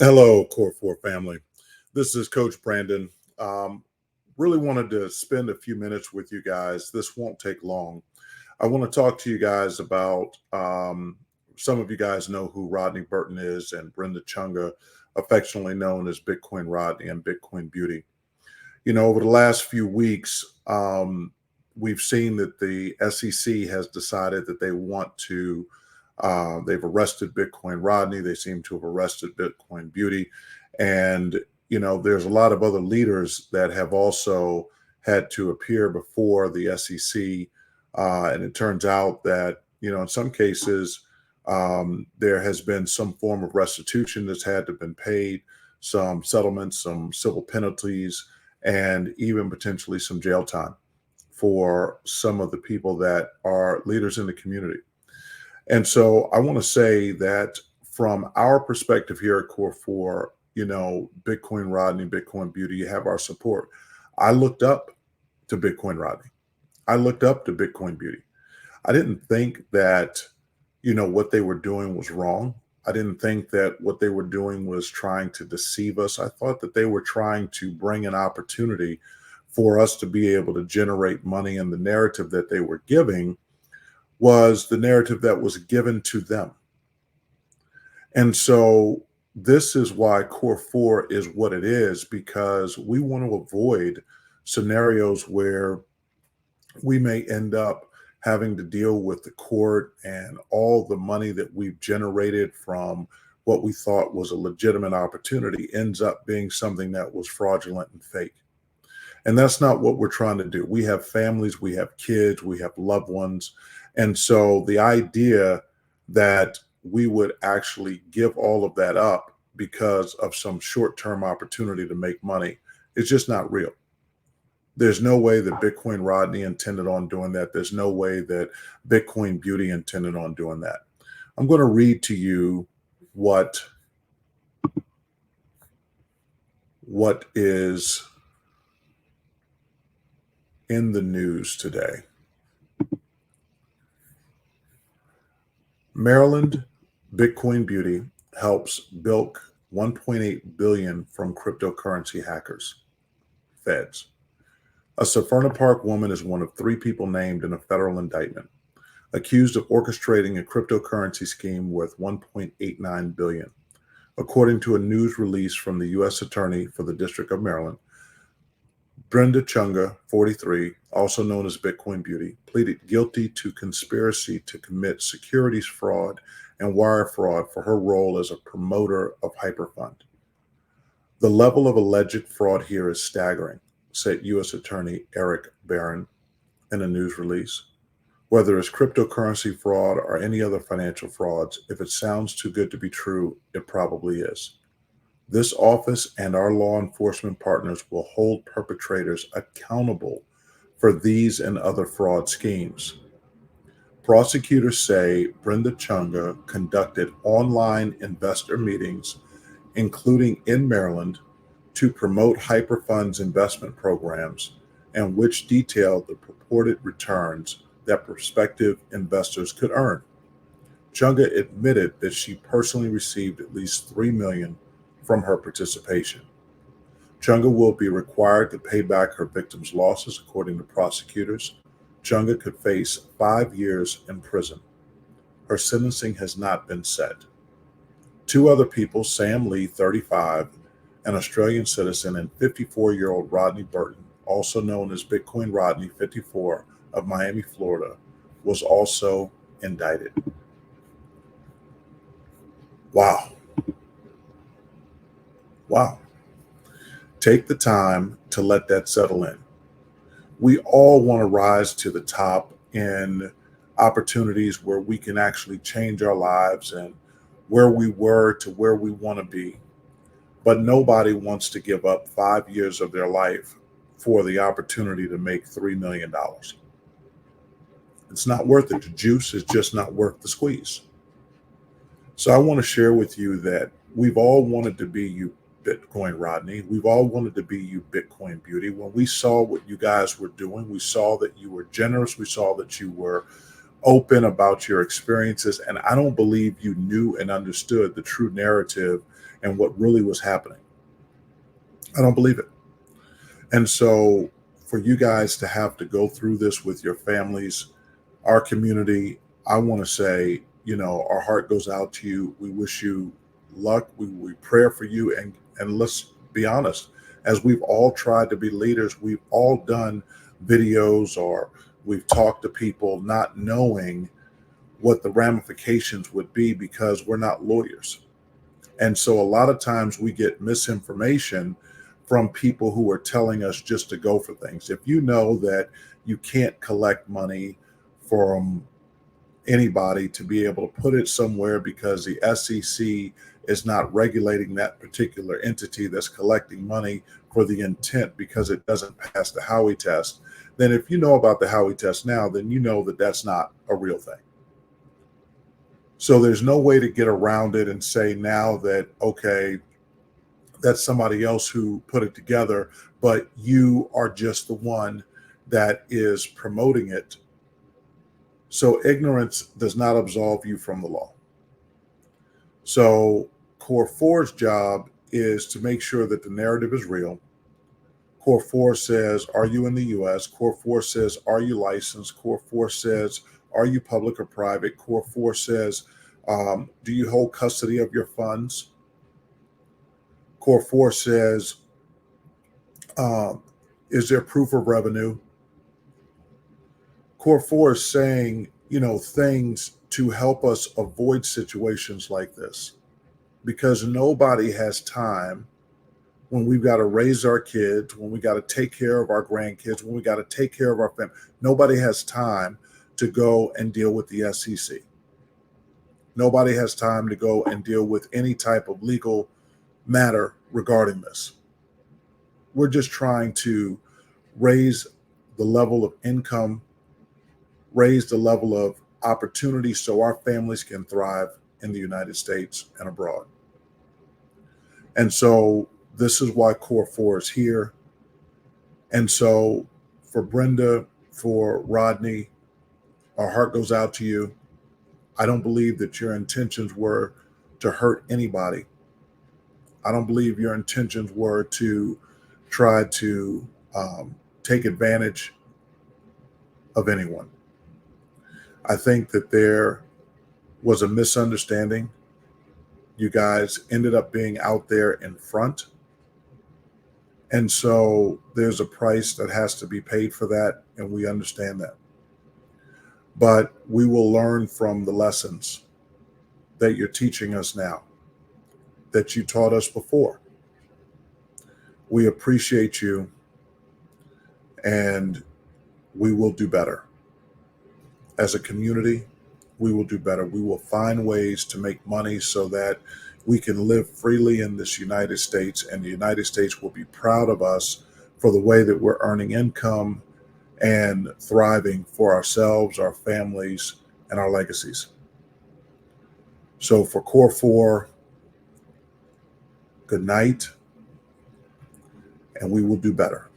Hello, Core 4 family. This is Coach Brandon. Um, really wanted to spend a few minutes with you guys. This won't take long. I want to talk to you guys about some of you guys know who Rodney Burton is and Brenda Chunga, affectionately known as Bitcoin Rodney and Bitcoin Beautee. You know, over the last few weeks, we've seen that the SEC has decided that they want to they've arrested Bitcoin Rodney. They seem to have arrested Bitcoin Beautee. And, you know, there's a lot of other leaders that have also had to appear before the SEC. And it turns out that, you know, in some cases, there has been some form of restitution that's had to been paid, some settlements, some civil penalties, and even potentially some jail time for some of the people that are leaders in the community. And so I want to say that from our perspective here at Core 4, you know, Bitcoin Rodney, Bitcoin Beautee, you have our support. I looked up to Bitcoin Rodney. I looked up to Bitcoin Beautee. I didn't think that, you know, what they were doing was wrong. I didn't think that what they were doing was trying to deceive us. I thought that they were trying to bring an opportunity for us to be able to generate money, and the narrative that they were giving was the narrative that was given to them. And so this is why Core 4 is what it is, because we want to avoid scenarios where we may end up having to deal with the court and all the money that we've generated from what we thought was a legitimate opportunity ends up being something that was fraudulent and fake. And that's not what we're trying to do. We have families, we have kids, we have loved ones. And so the idea that we would actually give all of that up because of some short-term opportunity to make money is just not real. There's no way that Bitcoin Rodney intended on doing that. There's no way that Bitcoin Beautee intended on doing that. I'm going to read to you what is in the news today. Maryland Bitcoin Beautee helps bilk 1.8 billion from cryptocurrency hackers. Feds. A Severna Park woman is one of 3 people named in a federal indictment, accused of orchestrating a cryptocurrency scheme worth 1.89 billion. According to a news release from the U.S. Attorney for the District of Maryland, Brenda Chunga, 43, also known as Bitcoin Beautee, pleaded guilty to conspiracy to commit securities fraud and wire fraud for her role as a promoter of Hyperfund. The level of alleged fraud here is staggering, said U.S. Attorney Eric Barron in a news release. Whether it's cryptocurrency fraud or any other financial frauds, if it sounds too good to be true, it probably is. This office and our law enforcement partners will hold perpetrators accountable for these and other fraud schemes. Prosecutors say Brenda Chunga conducted online investor meetings, including in Maryland, to promote Hyperfund's investment programs, and which detailed the purported returns that prospective investors could earn. Chunga admitted that she personally received at least $3 million from her participation. Chunga will be required to pay back her victims' losses, according to prosecutors. Chunga could face 5 years in prison. Her sentencing has not been set. 2 other people, Sam Lee, 35, an Australian citizen, and 54-year-old Rodney Burton, also known as Bitcoin Rodney, 54, of Miami, Florida, was also indicted. Wow. Wow. Take the time to let that settle in. We all want to rise to the top in opportunities where we can actually change our lives and where we were to where we want to be. But nobody wants to give up 5 years of their life for the opportunity to make $3 million. It's not worth it. The juice is just not worth the squeeze. So I want to share with you that we've all wanted to be you, Bitcoin Rodney. We've all wanted to be you, Bitcoin Beautee. When we saw what you guys were doing, we saw that you were generous. We saw that you were open about your experiences. And I don't believe you knew and understood the true narrative and what really was happening. I don't believe it. And so for you guys to have to go through this with your families, our community, I want to say, our heart goes out to you. We wish you luck. We pray for you. And let's be honest, as we've all tried to be leaders, we've all done videos or we've talked to people not knowing what the ramifications would be because we're not lawyers. And so a lot of times we get misinformation from people who are telling us just to go for things. If you know that you can't collect money from anybody to be able to put it somewhere because the SEC is not regulating that particular entity that's collecting money for the intent because it doesn't pass the Howey test, then if you know about the Howey test now, then you know that that's not a real thing. So there's no way to get around it and say now that, okay, that's somebody else who put it together, but you are just the one that is promoting it. So ignorance does not absolve you from the law. So Core 4's job is to make sure that the narrative is real. Core 4 says, are you in the U.S.? Core 4 says, are you licensed? Core 4 says, are you public or private? Core 4 says, do you hold custody of your funds? Core 4 says, is there proof of revenue? Core 4 is saying, things to help us avoid situations like this, because nobody has time when we've got to raise our kids, when we got to take care of our grandkids, when we got to take care of our family. Nobody has time to go and deal with the SEC. Nobody has time to go and deal with any type of legal matter regarding this. We're just trying to raise the level of income, raise the level of opportunity so our families can thrive in the United States and abroad. And so this is why Core 4 is here. And so for Brenda, for Rodney, our heart goes out to you. I don't believe that your intentions were to hurt anybody. I don't believe your intentions were to try to take advantage of anyone. I think that there was a misunderstanding. You guys ended up being out there in front. And so there's a price that has to be paid for that, and we understand that. But we will learn from the lessons that you're teaching us now, that you taught us before. We appreciate you, and we will do better. As a community, we will do better. We will find ways to make money so that we can live freely in this United States, and the United States will be proud of us for the way that we're earning income and thriving for ourselves, our families, and our legacies. So for Core 4, good night, and we will do better.